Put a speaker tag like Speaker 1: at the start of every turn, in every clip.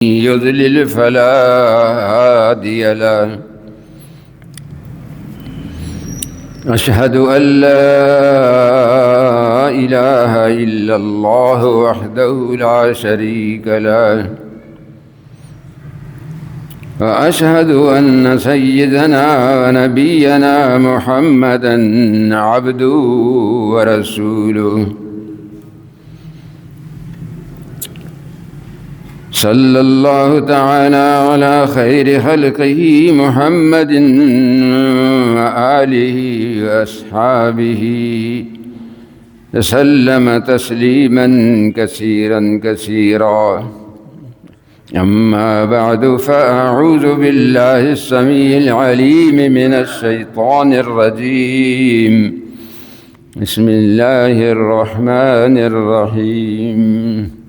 Speaker 1: يضلل فلا هادي له. أشهد أن لا إله إلا الله وحده لا شريك له، وأشهد أن سيدنا ونبينا محمدًا عبده ورسوله، صلى الله تعالى على خير خلقه محمد وآله وأصحابه وسلم تسليما كثيرا كثيرا. أما بعد، فأعوذ بالله السميع العليم من الشيطان الرجيم. بسم الله الرحمن الرحيم.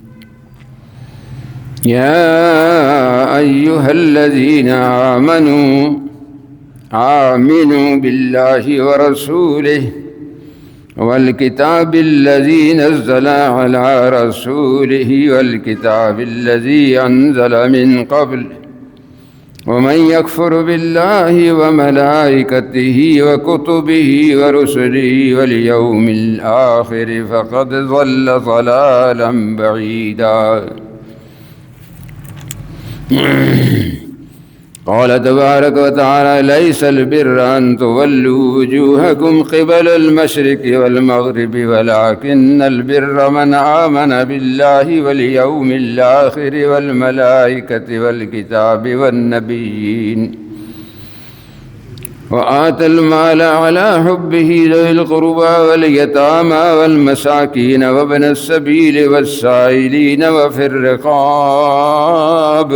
Speaker 1: يا أيها الذين آمنوا بالله ورسوله والكتاب الذي نزل على رسوله والكتاب الذي أنزل من قبل، ومن يكفر بالله وملائكته وكتبه ورسله واليوم الآخر فقد ضل ضلالا بعيدا. قال تبارك وتعالى: ليس البر أن تولوا وجوهكم قبل المشرق والمغرب ولكن البر من آمن بالله واليوم الآخر والملائكة والكتاب والنبيين وآتى المال على حبه ذوي القربى واليتامى والمساكين وابن السبيل والسائلين وفي الرقاب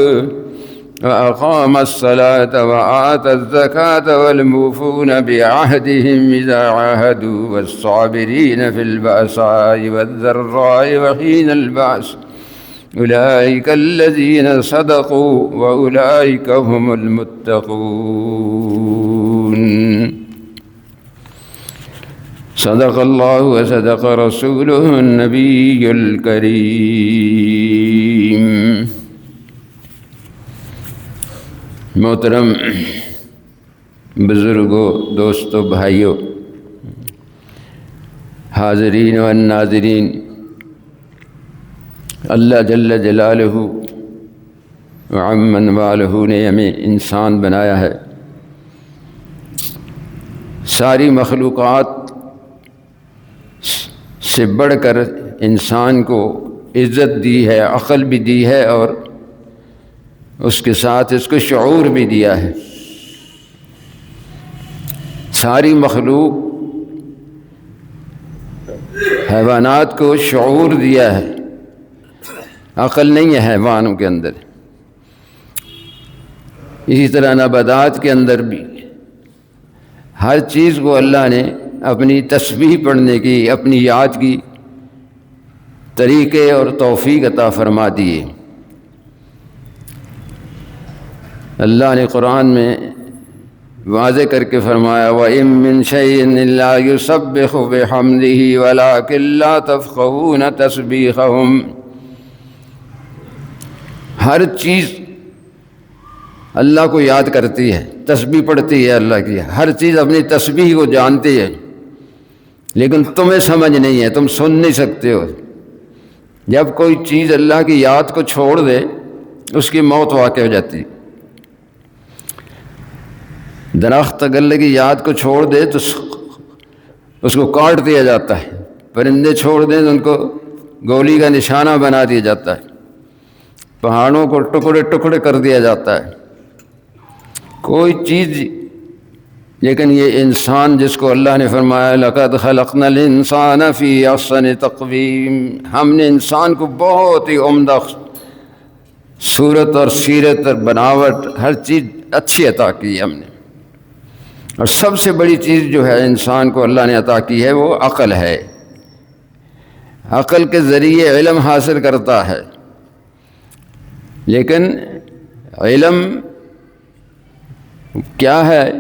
Speaker 1: وأقام الصلاة وآتى الزكاة والموفون بعهدهم إذا عاهدوا والصابرين في البأساء والضراء وحين البأس، أولئك الذين صدقوا وأولئك هم المتقون. صدق الله وصدق رسوله النبي الكريم. محترم بزرگوں، دوستوں، بھائیوں، حاضرین و ناظرین، اللہ جل جلالہ وعمن والہ نے ہمیں انسان بنایا ہے. ساری مخلوقات سے بڑھ کر انسان کو عزت دی ہے، عقل بھی دی ہے اور اس کے ساتھ اس کو شعور بھی دیا ہے. ساری مخلوق حیوانات کو شعور دیا ہے، عقل نہیں ہے حیوانوں کے اندر. اسی طرح نباتات کے اندر بھی ہر چیز کو اللہ نے اپنی تسبیح پڑھنے کی، اپنی یاد کی طریقے اور توفیق عطا فرما دیے. اللہ نے قرآن میں واضح کر کے فرمایا: وَإِن مِّن شَيْءٍ إِلَّا يُسَبِّحُ بِحَمْدِهِ وَلَٰكِن لَّا تَفْقَهُونَ تَسْبِيحَهُمْ. ہر چیز اللہ کو یاد کرتی ہے، تسبیح پڑھتی ہے اللہ کی. ہر چیز اپنی تسبیح کو جانتی ہے، لیکن تمہیں سمجھ نہیں ہے، تم سن نہیں سکتے ہو. جب کوئی چیز اللہ کی یاد کو چھوڑ دے، اس کی موت واقع ہو جاتی. درخت اگر اللہ کی یاد کو چھوڑ دے تو اس کو کاٹ دیا جاتا ہے. پرندے چھوڑ دیں تو ان کو گولی کا نشانہ بنا دیا جاتا ہے. پہاڑوں کو ٹکڑے ٹکڑے کر دیا جاتا ہے. کوئی چیز، لیکن یہ انسان جس کو اللہ نے فرمایا: لَقَدْ خَلَقْنَا الْإِنسَانَ فِي أَحْسَنِ تَقْوِيمٍ، ہم نے انسان کو بہت ہی عمدہ صورت اور سیرت اور بناوٹ، ہر چیز اچھی عطا کی ہم نے. اور سب سے بڑی چیز جو ہے انسان کو اللہ نے عطا کی ہے وہ عقل ہے. عقل کے ذریعے علم حاصل کرتا ہے، لیکن علم کیا ہے؟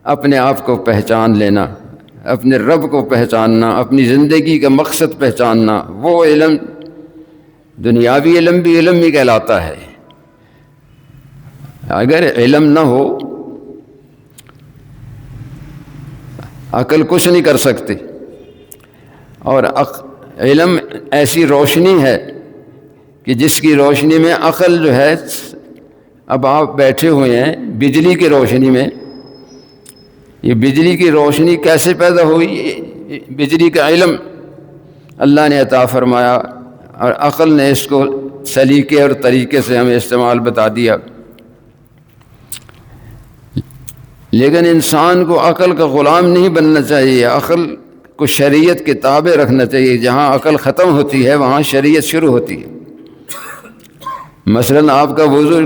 Speaker 1: اپنے آپ کو پہچان لینا، اپنے رب کو پہچاننا، اپنی زندگی کا مقصد پہچاننا. وہ علم دنیاوی علم بھی علم ہی کہلاتا ہے، اگر علم نہ ہو عقل کچھ نہیں کر سکتی، اور علم ایسی روشنی ہے کہ جس کی روشنی میں عقل جو ہے، اب آپ بیٹھے ہوئے ہیں بجلی کی روشنی میں، یہ بجلی کی روشنی کیسے پیدا ہوئی؟ بجلی کا علم اللہ نے عطا فرمایا، اور عقل نے اس کو سلیقے اور طریقے سے ہمیں استعمال بتا دیا۔ لیکن انسان کو عقل کا غلام نہیں بننا چاہیے، عقل کو شریعت کے تابع رکھنا چاہیے۔ جہاں عقل ختم ہوتی ہے وہاں شریعت شروع ہوتی ہے۔ مثلاً آپ کا وضو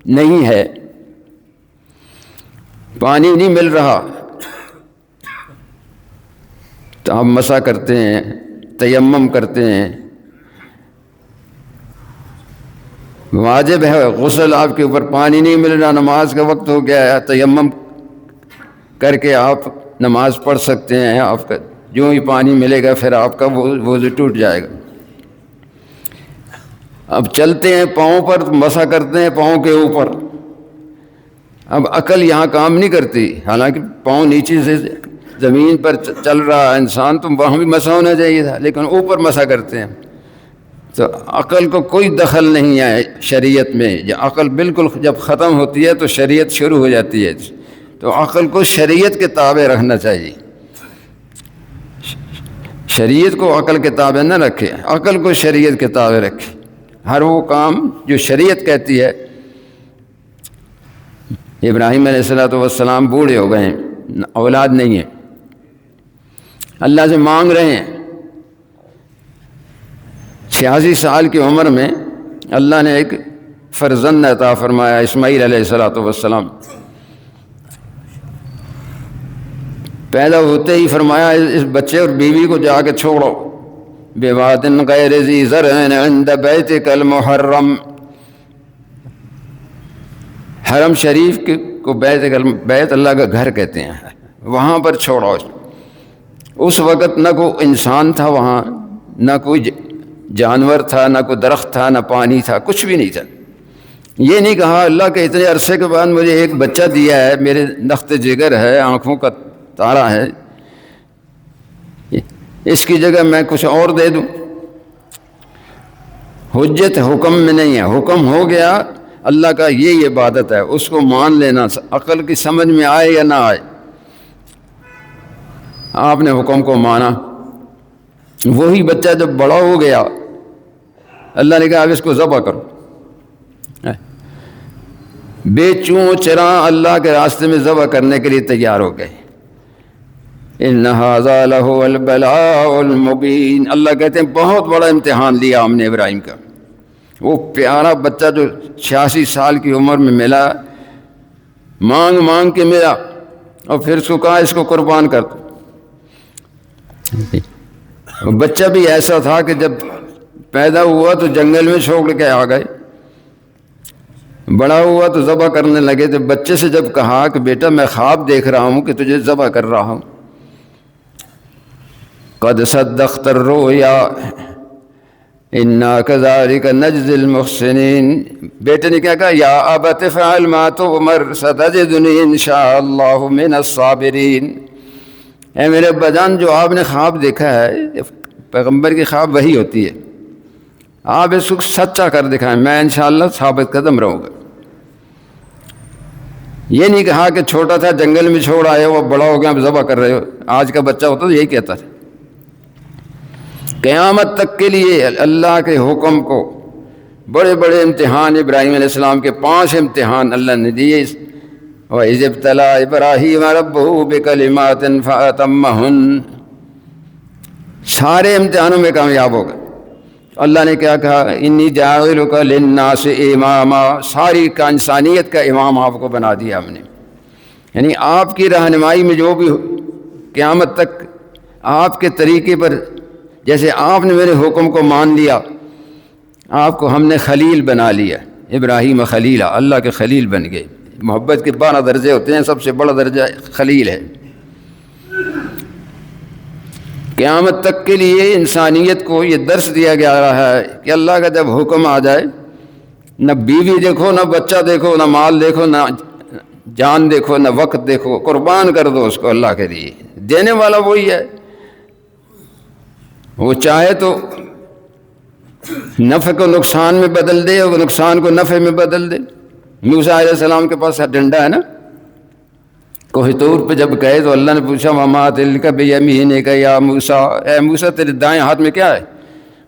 Speaker 1: نہیں ہے، پانی نہیں مل رہا، تو آپ مسح کرتے ہیں، تیمم کرتے ہیں، واجب ہے غسل آپ کے اوپر، پانی نہیں مل رہا، نماز کا وقت ہو گیا ہے، تیمم کر کے آپ نماز پڑھ سکتے ہیں۔ آپ کا جو ہی پانی ملے گا پھر آپ کا وضو ٹوٹ جائے گا۔ اب چلتے ہیں پاؤں پر، مسح کرتے ہیں پاؤں کے اوپر، اب عقل یہاں کام نہیں کرتی، حالانکہ پاؤں نیچے سے زمین پر چل رہا ہے انسان، تو وہاں بھی مسح ہونا چاہیے تھا، لیکن اوپر مسح کرتے ہیں۔ تو عقل کو کوئی دخل نہیں ہے شریعت میں۔ عقل بالکل جب ختم ہوتی ہے تو شریعت شروع ہو جاتی ہے، تو عقل کو شریعت کے تابع رکھنا چاہیے۔ شریعت کو عقل کے تابع نہ رکھے، عقل کو شریعت کے تابع رکھے۔ ہر وہ کام جو شریعت کہتی ہے۔ ابراہیم علیہ السلام بوڑھے ہو گئے ہیں، اولاد نہیں ہے، اللہ سے مانگ رہے ہیں۔ 86 سال کی عمر میں اللہ نے ایک فرزند عطا فرمایا، اسماعیل علیہ السلام۔ پیدا ہوتے ہی فرمایا اس بچے اور بیوی کو جا کے چھوڑو، بِوَادٍ غَيْرِ ذِي زَرْعٍ عِندَ بَيْتِكَ الْمُحَرَّمِ، حرم شریف کو بیت اللہ کا گھر کہتے ہیں، وہاں پر چھوڑو۔ اس وقت نہ کوئی انسان تھا وہاں، نہ کوئی جانور تھا، نہ کوئی درخت تھا، نہ پانی تھا، کچھ بھی نہیں تھا۔ یہ نہیں کہا اللہ کے اتنے عرصے کے بعد مجھے ایک بچہ دیا ہے، میرے نخت جگر ہے، آنکھوں کا تارا ہے، اس کی جگہ میں کچھ اور دے دوں۔ حجت حکم میں نہیں ہے، حکم ہو گیا اللہ کا، یہ عبادت ہے، اس کو مان لینا، عقل کی سمجھ میں آئے یا نہ آئے۔ آپ نے حکم کو مانا، وہی بچہ جب بڑا ہو گیا اللہ نے کہا اب اس کو ذبح کرو۔ بے چوں چراں اللہ کے راستے میں ذبح کرنے کے لیے تیار ہو گئے۔ ان ھذا لھو البلاء المبین، اللہ کہتے ہیں بہت بڑا امتحان لیا ہم نے ابراہیم کا۔ وہ پیارا بچہ جو 86 سال کی عمر میں ملا، مانگ مانگ کے ملا، اور پھر اس کو کہا اس کو قربان کر دو۔ بچہ بھی ایسا تھا کہ جب پیدا ہوا تو جنگل میں چھوڑ کے آ گئے، بڑا ہوا تو ذبح کرنے لگے۔ تو بچے سے جب کہا کہ بیٹا میں خواب دیکھ رہا ہوں کہ تجھے ذبح کر رہا ہوں، قد صدقت الرؤیا انا کذالک نجزی المحسنین، بیٹے نے کیا کہا، یا ابت افعل ما تؤمر ستجدنی انشاء اللہ من الصابرین۔ اے میرے ابا جان، جو آپ نے خواب دیکھا ہے، پیغمبر کی خواب وہی ہوتی ہے، آپ اس کو سچا کر دکھائیں، میں انشاءاللہ ثابت قدم رہوں گا۔ یہ نہیں کہا کہ چھوٹا تھا جنگل میں چھوڑ آئے ہو، بڑا ہو گیا اب ذبح کر رہے ہو۔ آج کا بچہ ہوتا تو یہی کہتا ہے۔ قیامت تک کے لیے اللہ کے حکم کو بڑے بڑے امتحان، ابراہیم علیہ السلام کے 5 امتحان اللہ نے دیے۔ وَإِذِ ابْتَلَىٰ إِبْرَاهِيمَ رَبُّهُ بِكَلِمَاتٍ فَأَتَمَّهُنَّ، سارے امتحانوں میں کامیاب ہو گئے۔ اللہ نے کیا کہا، انی جاعلک للناس اماما، ساری کا انسانیت کا امام آپ کو بنا دیا ہم نے۔ یعنی آپ کی رہنمائی میں جو بھی قیامت تک آپ کے طریقے پر، جیسے آپ نے میرے حکم کو مان لیا، آپ کو ہم نے خلیل بنا لیا۔ ابراہیم خلیلہ، اللہ کے خلیل بن گئے۔ محبت کے 12 درجے ہوتے ہیں، سب سے بڑا درجہ خلیل ہے۔ قیامت تک کے لیے انسانیت کو یہ درس دیا گیا رہا ہے کہ اللہ کا جب حکم آ جائے نہ بیوی دیکھو، نہ بچہ دیکھو، نہ مال دیکھو، نہ جان دیکھو، نہ وقت دیکھو، قربان کر دو اس کو اللہ کے لیے۔ دینے والا وہی ہے، وہ چاہے تو نفع کو نقصان میں بدل دے اور نقصان کو نفع میں بدل دے۔ موسیٰ علیہ السلام کے پاس ڈنڈا ہے نا، کوہ طور پہ جب گئے تو اللہ نے پوچھا وما تلک بیمینک یا موسیٰ، اے موسیٰ تیرے دائیں ہاتھ میں کیا ہے؟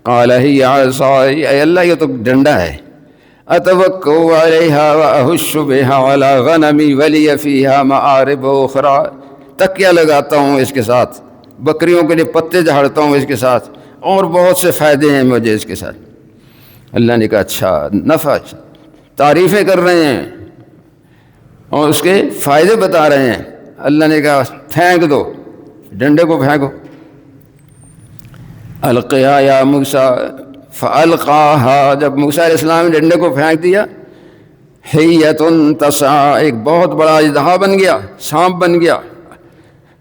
Speaker 1: قال ہی عصائی، اے اللہ یہ تو ڈنڈا ہے، اتوکا علیہا واہش بہا علی غنمی ولی فیہا معارب اخری، تکیہ لگاتا ہوں اس کے ساتھ، بکریوں کے لیے پتے جھاڑتا ہوں اس کے ساتھ، اور بہت سے فائدے ہیں مجھے اس کے ساتھ۔ اللہ نے کہا اچھا، نفع، تعریفیں کر رہے ہیں اور اس کے فائدے بتا رہے ہیں۔ اللہ نے کہا پھینک دو، ڈنڈے کو پھینکو۔ القیا یا موسیٰ فالقاہا، جب موسیٰ علیہ السلام نے ڈنڈے کو پھینک دیا، حیۃ تسعیٰ، ایک بہت بڑا اژدہا بن گیا، سانپ بن گیا،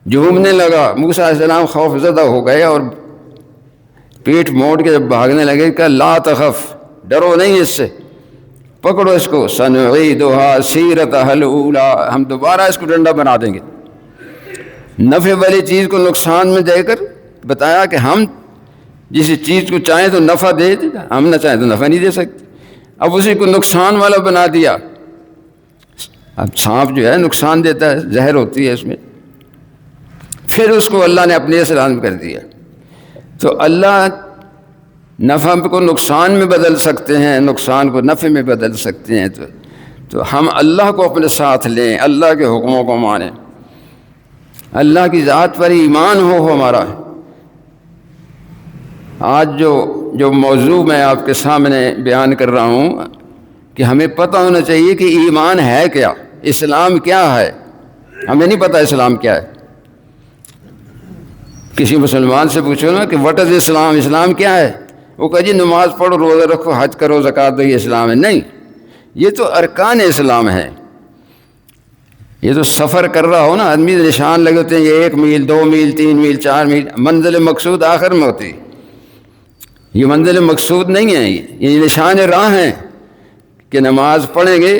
Speaker 1: جھومنے لگا۔ موسیٰ علیہ السلام خوف زدہ ہو گئے اور پیٹھ موڑ کے جب بھاگنے لگے کہ لا تخف، ڈرو نہیں اس سے، پکڑو اس کو، سنعیدھا سیرتھا الاولیٰ، ہم دوبارہ اس کو ڈنڈا بنا دیں گے۔ نفع والی چیز کو نقصان میں دے کر بتایا کہ ہم جس چیز کو چاہیں تو نفع دے دیں، ہم نہ چاہیں تو نفع نہیں دے سکتے۔ اب اسی کو نقصان والا بنا دیا۔ اب سانپ جو ہے نقصان دیتا ہے، زہر ہوتی ہے اس میں، پھر اس کو اللہ نے اپنے اسلام کر دیا۔ تو اللہ نفع کو نقصان میں بدل سکتے ہیں، نقصان کو نفع میں بدل سکتے ہیں۔ تو ہم اللہ کو اپنے ساتھ لیں، اللہ کے حکموں کو مانیں، اللہ کی ذات پر ایمان ہو ہمارا۔ آج جو موضوع میں آپ کے سامنے بیان کر رہا ہوں کہ ہمیں پتہ ہونا چاہیے کہ ایمان ہے کیا، اسلام کیا ہے۔ ہمیں نہیں پتہ اسلام کیا ہے۔ کسی مسلمان سے پوچھو نا کہ واٹ از اسلام، اسلام کیا ہے، وہ کہا جی نماز پڑھو، روزہ رکھو، حج کرو، زکوٰۃ دو، یہ اسلام ہے۔ نہیں، یہ تو ارکان اسلام ہے۔ یہ تو سفر کر رہا ہو نا آدمی، نشان لگے ہوتے ہیں، یہ 1 میل 2 میل 3 میل 4 میل، منزل مقصود آخر میں ہوتی۔ یہ منزل مقصود نہیں ہے، یہ نشان راہ ہیں کہ نماز پڑھیں گے،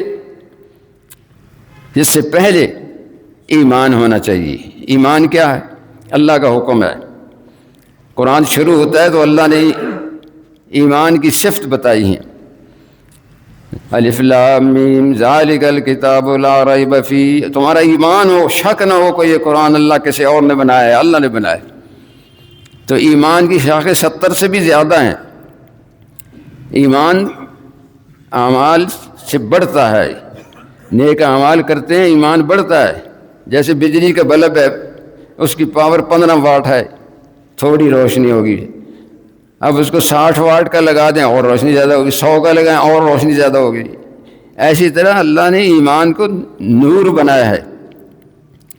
Speaker 1: جس سے پہلے ایمان ہونا چاہیے۔ ایمان کیا ہے؟ اللہ کا حکم ہے۔ قرآن شروع ہوتا ہے تو اللہ نے ایمان کی صفت بتائی ہیں، الف لام میم ذالک الکتاب لا ریب فیہ، تمہارا ایمان ہو، شک نہ ہو کہ یہ قرآن اللہ کسی اور نے بنایا ہے، اللہ نے بنایا۔ تو ایمان کی شاخیں 70 سے بھی زیادہ ہیں۔ ایمان اعمال سے بڑھتا ہے، نیک اعمال کرتے ہیں ایمان بڑھتا ہے۔ جیسے بجلی کا بلب ہے، اس کی پاور 15 واٹ ہے، تھوڑی روشنی ہوگی، اب اس کو 60 واٹ کا لگا دیں اور روشنی زیادہ ہوگی، 100 کا لگائیں اور روشنی زیادہ ہوگی۔ ایسی طرح اللہ نے ایمان کو نور بنایا ہے۔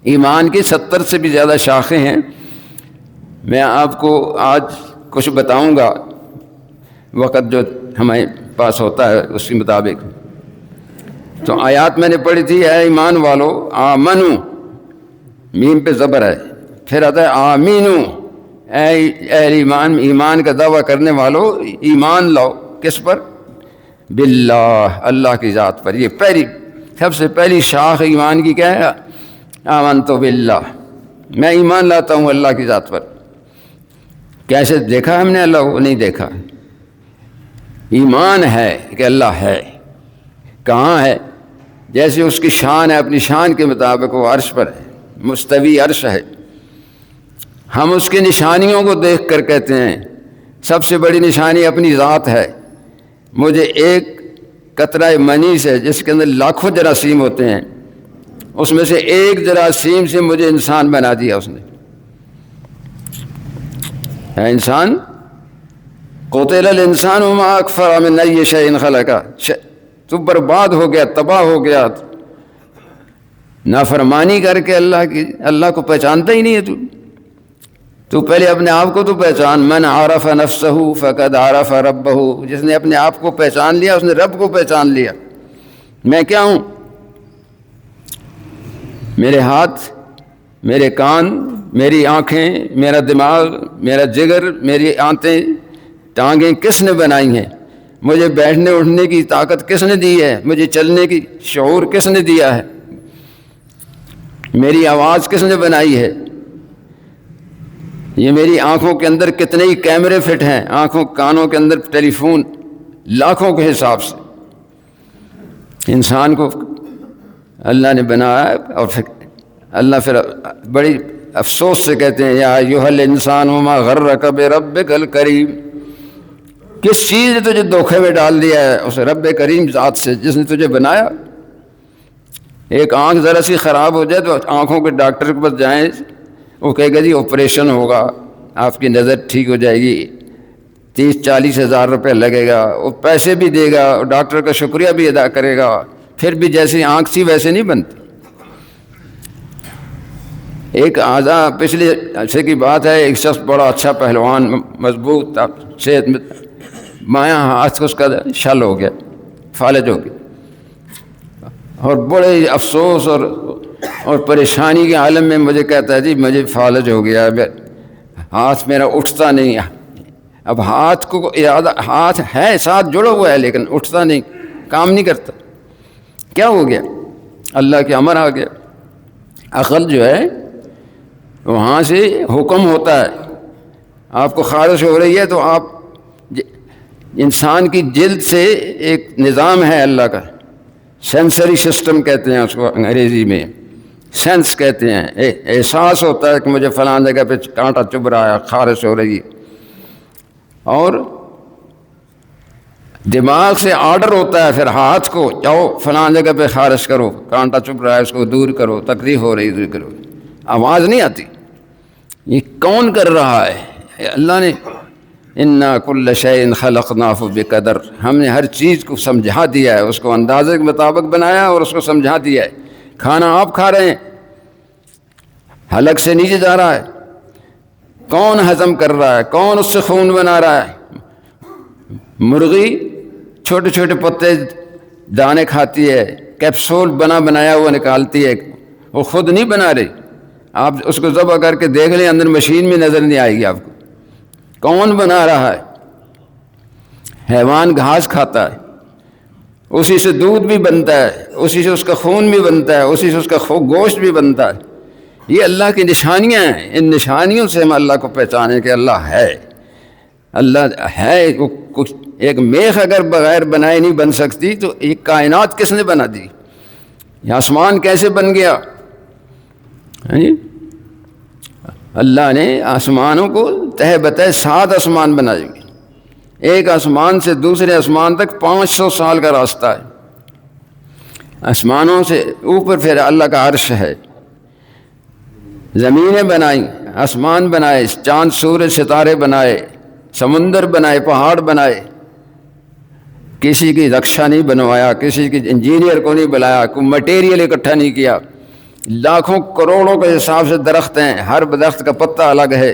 Speaker 1: ایمان کی 70 سے بھی زیادہ شاخیں ہیں۔ میں آپ کو آج کچھ بتاؤں گا، وقت جو ہمارے پاس ہوتا ہے اس کے مطابق۔ تو آیات میں نے پڑھی تھی، اے ایمان والو آمنو، میم پہ زبر ہے، پھر آتا ہے آمینو، اے ایمان، ایمان کا دعویٰ کرنے والو ایمان لاؤ، کس پر؟ باللہ، اللہ کی ذات پر۔ یہ پہلی سب سے پہلی شاخ ایمان کی کیا ہے؟ آمنت باللہ، میں ایمان لاتا ہوں اللہ کی ذات پر۔ کیسے دیکھا ہم نے اللہ کو؟ نہیں دیکھا۔ ایمان ہے کہ اللہ ہے۔ کہاں ہے؟ جیسے اس کی شان ہے، اپنی شان کے مطابق وہ عرش پر ہے، مستوی عرش ہے۔ ہم اس کی نشانیوں کو دیکھ کر کہتے ہیں سب سے بڑی نشانی اپنی ذات ہے۔ مجھے ایک قطرہ منی سے، جس کے اندر لاکھوں جراثیم ہوتے ہیں، اس میں سے ایک جراثیم سے مجھے انسان بنا دیا اس نے۔ اے انسان، قتل الانسان ما اکفر من ای شیء خلق، تو برباد ہو گیا، تباہ ہو گیا، نافرمانی کر کے اللہ کو پہچانتا ہی نہیں ہے۔ تو پہلے اپنے آپ کو تو پہچان۔ من عرف نفسہ فقد عرف ربہ، جس نے اپنے آپ کو پہچان لیا اس نے رب کو پہچان لیا۔ میں کیا ہوں؟ میرے ہاتھ، میرے کان، میری آنکھیں، میرا دماغ، میرا جگر، میری آنتیں، ٹانگیں کس نے بنائی ہیں؟ مجھے بیٹھنے اٹھنے کی طاقت کس نے دی ہے؟ مجھے چلنے کی شعور کس نے دیا ہے؟ میری آواز کس نے بنائی ہے؟ یہ میری آنکھوں کے اندر کتنے ہی کیمرے فٹ ہیں، آنکھوں کانوں کے اندر ٹیلی فون لاکھوں کے حساب سے انسان کو اللہ نے بنایا. اور پھر اللہ پھر بڑی افسوس سے کہتے ہیں یا ایھا الانسان ما غرک بربک الکریم، کس چیز نے تجھے دھوکے میں ڈال دیا ہے؟ اس رب کریم ذات سے جس نے تجھے بنایا. ایک آنکھ ذرا سی خراب ہو جائے تو آنکھوں کے ڈاکٹر کے پاس جائیں، وہ کہے گا جی آپریشن ہوگا، آپ کی نظر ٹھیک ہو جائے گی، 30-40 ہزار روپے لگے گا، وہ پیسے بھی دے گا اور ڈاکٹر کا شکریہ بھی ادا کرے گا، پھر بھی جیسی آنکھ تھی ویسے نہیں بنتی. ایک اعضا پچھلے عرصے کی بات ہے، ایک شخص بڑا اچھا پہلوان مضبوط صحت میں، بایاں ہاتھ اس کا شل ہو گیا، فالج ہو گیا، اور بڑے افسوس اور پریشانی کے عالم میں مجھے کہتا ہے جی مجھے فالج ہو گیا، ہاتھ میرا اٹھتا نہیں ہے. اب ہاتھ کو ارادہ، ہاتھ ہے ساتھ جڑا ہوا ہے لیکن اٹھتا نہیں، کام نہیں کرتا. کیا ہو گیا؟ اللہ کے امر آ گیا. عقل جو ہے وہاں سے حکم ہوتا ہے، آپ کو خارش ہو رہی ہے تو آپ، انسان کی جلد سے ایک نظام ہے اللہ کا، سینسری سسٹم کہتے ہیں اس کو انگریزی میں، سینس کہتے ہیں، احساس ہوتا ہے کہ مجھے فلاں جگہ پہ کانٹا چبھ رہا ہے، خارش ہو رہی ہے. اور دماغ سے آرڈر ہوتا ہے پھر ہاتھ کو، جاؤ فلاں جگہ پہ خارش کرو، کانٹا چبھ رہا ہے اس کو دور کرو، تکلیف ہو رہی دور کرو. آواز نہیں آتی. یہ کون کر رہا ہے؟ اللہ نے. اِنَّا كُلَّ شَيْءٍ خَلَقْنَاهُ بِقَدَرٍ، ہم نے ہر چیز کو سمجھا دیا ہے، اس کو اندازے کے مطابق بنایا اور اس کو سمجھا دیا ہے. کھانا آپ کھا رہے ہیں، حلق سے نیچے جا رہا ہے، کون ہضم کر رہا ہے؟ کون اس سے خون بنا رہا ہے؟ مرغی چھوٹے چھوٹے پتے دانے کھاتی ہے، کیپسول بنایا ہوا نکالتی ہے، وہ خود نہیں بنا رہی. آپ اس کو ذبح کر کے دیکھ لیں، اندر مشین میں نظر نہیں آئے گی آپ کو. کون بنا رہا ہے؟ حیوان گھاس کھاتا ہے، اسی سے دودھ بھی بنتا ہے، اسی سے اس کا خون بھی بنتا ہے، اسی سے اس کا گوشت بھی بنتا ہے. یہ اللہ کی نشانیاں ہیں. ان نشانیوں سے ہم اللہ کو پہچانیں کہ اللہ ہے. اللہ ہے. کچھ ایک میخ اگر بغیر بنائے نہیں بن سکتی تو یہ کائنات کس نے بنا دی؟ یہ آسمان کیسے بن گیا؟ اللہ نے آسمانوں کو تہ بتہ 7 آسمان بنائے گے. ایک آسمان سے دوسرے آسمان تک 500 سال کا راستہ ہے. آسمانوں سے اوپر پھر اللہ کا عرش ہے. زمینیں بنائیں، آسمان بنائے، چاند سورج ستارے بنائے، سمندر بنائے، پہاڑ بنائے. کسی کی رکشا نہیں بنوایا، کسی کی انجینئر کو نہیں بلایا، کوئی مٹیریل اکٹھا نہیں کیا. لاکھوں کروڑوں کے حساب سے درخت ہیں، ہر درخت کا پتا الگ ہے،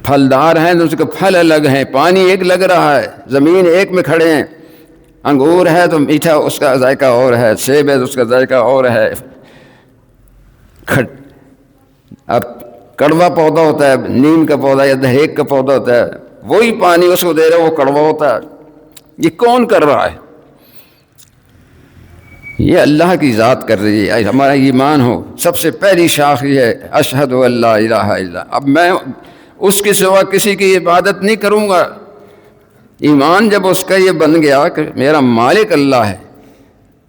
Speaker 1: پھلدار ہیں تو اس کے پھل الگ ہیں، پانی ایک لگ رہا ہے، زمین ایک میں کھڑے ہیں. انگور ہے تو میٹھا اس کا ذائقہ اور ہے، سیب ہے تو اس کا ذائقہ اور ہے. اب کڑوا پودا ہوتا ہے، نیم کا پودا یا دہیک کا پودا ہوتا ہے، وہی پانی اس کو دے رہا ہے، وہ کڑوا ہوتا ہے. یہ کون کر رہا ہے؟ یہ اللہ کی ذات کر رہی ہے. ہمارا ایمان ہو، سب سے پہلی شاخ یہ ہے اشہد ان لا الہ الا. اب میں اس کے سوا کسی کی عبادت نہیں کروں گا. ایمان جب اس کا یہ بن گیا کہ میرا مالک اللہ ہے،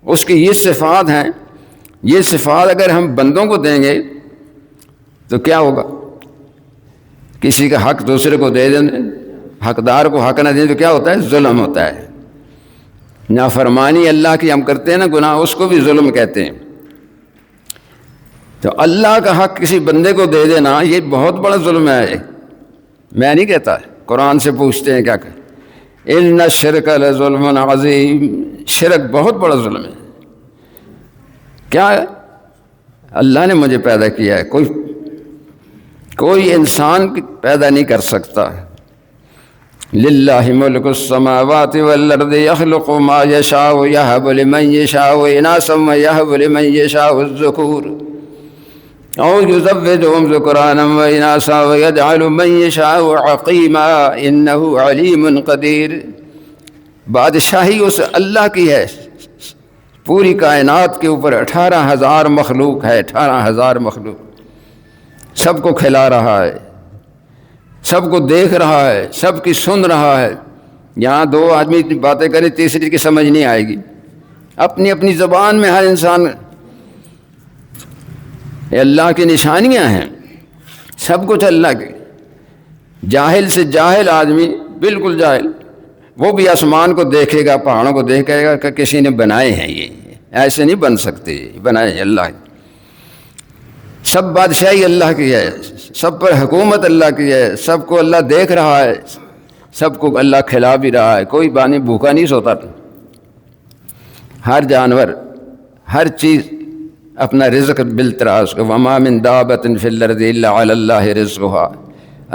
Speaker 1: اس کی یہ صفات ہیں، یہ صفات اگر ہم بندوں کو دیں گے تو کیا ہوگا؟ کسی کا حق دوسرے کو دے دیں، حقدار کو حق نہ دیں تو کیا ہوتا ہے؟ ظلم ہوتا ہے. نافرمانی اللہ کی ہم کرتے ہیں نا، گناہ، اس کو بھی ظلم کہتے ہیں. تو اللہ کا حق کسی بندے کو دے دینا یہ بہت بڑا ظلم ہے. میں نہیں کہتا، قرآن سے پوچھتے ہیں کیا کہ ان الشرک لظلم عظیم، شرک بہت بڑا ظلم ہے. کیا اللہ نے مجھے پیدا کیا ہے، کوئی انسان پیدا نہیں کر سکتا. للہ ملک السماوات والارض یخلق ما یشاء یہب لمن یشاء اناثا ویہب لمن یشاء الذکور او یزوجہم ذکرانا واناثا ویجعل من یشاء عقیما انہ علیم قدیر. بادشاہی اس اللہ کی ہے، پوری کائنات کے اوپر 18,000 مخلوق ہے، 18,000 مخلوق، سب کو کھلا رہا ہے، سب کو دیکھ رہا ہے، سب کی سن رہا ہے۔ یہاں دو آدمی باتیں کریں، تیسری کی سمجھ نہیں آئے گی، اپنی اپنی زبان میں ہر انسان۔ یہ اللہ کی نشانیاں ہیں، سب کچھ اللہ کے۔ جاہل سے جاہل آدمی، بالکل جاہل، وہ بھی آسمان کو دیکھے گا، پہاڑوں کو دیکھے گا کہ کسی نے بنائے ہیں، یہ ایسے نہیں بن سکتے، بنائے اللہ کی۔ سب بادشاہی اللہ کی ہے، سب پر حکومت اللہ کی ہے، سب کو اللہ دیکھ رہا ہے، سب کو اللہ کھلا بھی رہا ہے، کوئی بانی بھوکا نہیں سوتا۔ ہر جانور، ہر چیز اپنا رزق بالتراش، وما من دابۃ فی الارض الا علی اللہ رزقھا۔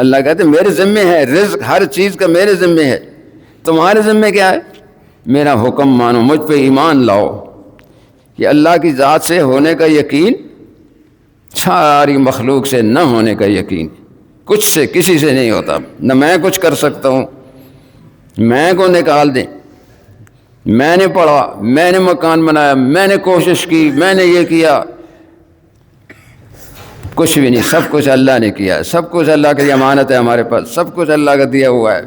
Speaker 1: اللہ کہتے ہیں میرے ذمے ہے رزق، ہر چیز کا میرے ذمے ہے، تمہارے ذمے کیا ہے؟ میرا حکم مانو، مجھ پہ ایمان لاؤ۔ یہ اللہ کی ذات سے ہونے کا یقین، ساری مخلوق سے نہ ہونے کا یقین، کچھ سے کسی سے نہیں ہوتا۔ نہ میں کچھ کر سکتا ہوں، میں کو نکال دیں، میں نے پڑھا، میں نے مکان بنایا، میں نے کوشش کی، میں نے یہ کیا، کچھ بھی نہیں، سب کچھ اللہ نے کیا ہے، سب کچھ اللہ کی امانت ہے ہمارے پاس، سب کچھ اللہ کا دیا ہوا ہے۔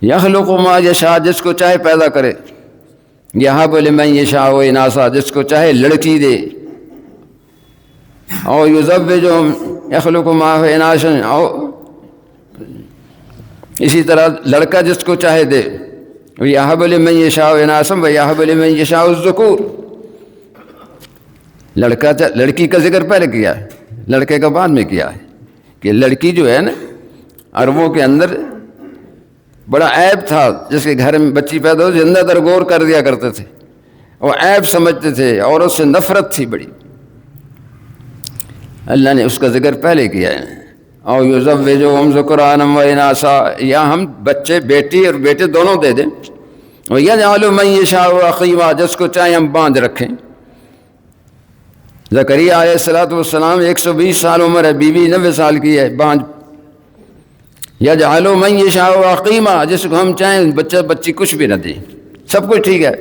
Speaker 1: یخلق ما یشاء، جس کو چاہے پیدا کرے، یہب لمن یشاء اناثا، جس کو چاہے لڑکی دے، اور یزوجہم یخلق ما اناثا، اور اسی طرح لڑکا جس کو چاہے دے، یہب لمن یشاء اناثا ویہب لمن یشاء الذکور۔ لڑکی کا ذکر پہلے کیا ہے، لڑکے کا بعد میں کیا ہے، کہ لڑکی جو ہے نا، عربوں کے اندر بڑا عیب تھا، جس کے گھر میں بچی پیدا ہو زندہ در گور کر دیا کرتے تھے، وہ عیب سمجھتے تھے، اور اس سے نفرت تھی بڑی۔ اللہ نے اس کا ذکر پہلے کیا ہے، اور یزوجہم ذکرانا و اناثا، یا ہم بچے بیٹی اور بیٹے دونوں دے دیں، ویجعل من یشاء عقیما، جس کو چاہے ہم باندھ رکھیں۔ زکریا علیہ السلام 120 سال عمر ہے، بیوی 90 سال کی ہے، باندھ۔ یجعل من یشاء عقیما، جس کو ہم چاہیں بچہ بچی کچھ بھی نہ دیں، سب کچھ ٹھیک ہے۔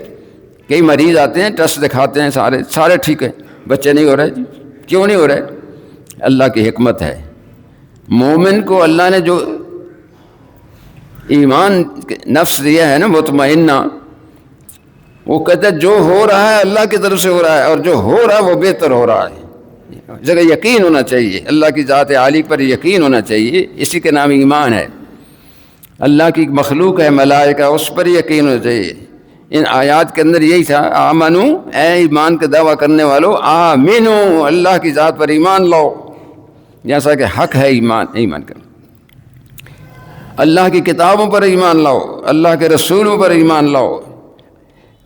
Speaker 1: کئی مریض آتے ہیں، ٹیسٹ دکھاتے ہیں، سارے ٹھیک ہے، بچے نہیں ہو رہے، کیوں نہیں ہو رہے؟ اللہ کی حکمت ہے۔ مومن کو اللہ نے جو ایمان نفس دیا ہے نا مطمئنہ، وہ کہتا ہے جو ہو رہا ہے اللہ کی طرف سے ہو رہا ہے، اور جو ہو رہا ہے وہ بہتر ہو رہا ہے۔ جگہ یقین ہونا چاہیے، اللہ کی ذات عالی پر یقین ہونا چاہیے، اسی کے نام ایمان ہے۔ اللہ کی مخلوق ہے ملائکہ، اس پر یقین ہونا چاہیے۔ ان آیات کے اندر یہی تھا، آمنو، اے ایمان کا دعویٰ کرنے والو، آمنو، اللہ کی ذات پر ایمان لاؤ، جیسا کہ حق ہے ایمان کرنا۔ اللہ کی کتابوں پر ایمان لاؤ، اللہ کے رسولوں پر ایمان لاؤ۔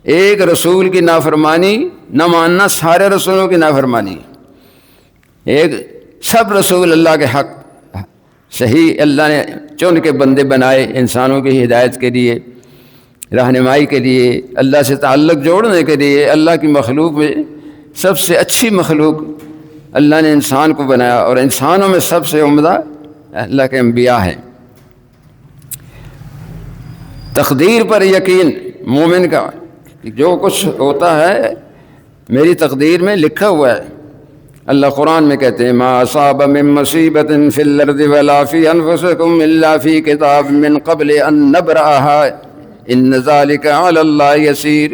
Speaker 1: ایک رسول کی نافرمانی نہ ماننا سارے رسولوں کی نافرمانی۔ سب رسول اللہ کے حق صحیح اللہ نے چن کے بندے بنائے، انسانوں کی ہدایت کے لیے، رہنمائی کے لیے، اللہ سے تعلق جوڑنے کے لیے۔ اللہ کی مخلوق میں سب سے اچھی مخلوق اللہ نے انسان کو بنایا، اور انسانوں میں سب سے عمدہ اللہ کے انبیاء ہیں۔ تقدیر پر یقین مومن کا، جو کچھ ہوتا ہے میری تقدیر میں لکھا ہوا ہے۔ اللہ قرآن میں کہتے ہیں، ما اصاب من مصیبت فی الارض ولا فی انفسکم الا فی کتاب من قبل ان نبرأها ان ذلک علی اللہ یسیر۔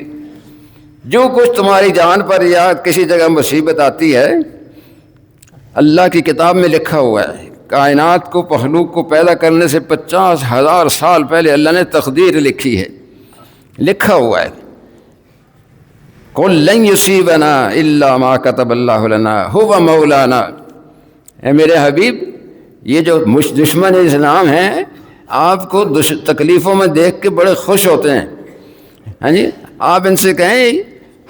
Speaker 1: جو کچھ تمہاری جان پر یا کسی جگہ مصیبت آتی ہے، اللہ کی کتاب میں لکھا ہوا ہے۔ کائنات کو، مخلوق کو پیدا کرنے سے 50,000 سال پہلے اللہ نے تقدیر لکھی ہے، لکھا ہوا ہے۔ قل لن یصیبنا الا ما کتب اللہ لنا هو مولانا۔ اے میرے حبیب، یہ جو دشمن اسلام ہیں، آپ کو تکلیفوں میں دیکھ کے بڑے خوش ہوتے ہیں، ہاں جی، آپ ان سے کہیں